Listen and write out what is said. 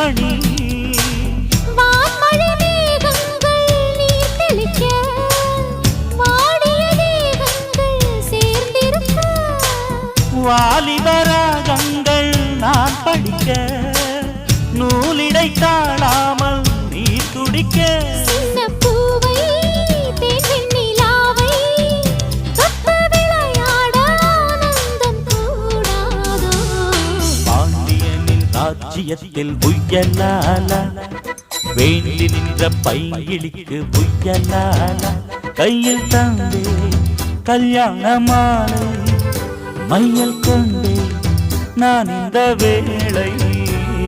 கண்மணி வான்மழை மேகங்கள் நீர் தெளிக்க வாடிய தேகங்கள் சேர்ந்திருக்க வாலிபராகங்கள் நான் படிக்க நூலிடை தாழாமல் நீ துடிக்க சின்ன பூவை தேன் நிலாவை தொட்டு விளையாட ஆனந்தம் கூடாதோ பாண்டியனின் ராஜ்யத்தில் புயலால வேண்டி நின்ற பையிலிக்கு புயலால கையில் தந்தே கல்யாண மாலை மையல் கொண்டே நான் இந்த வேளை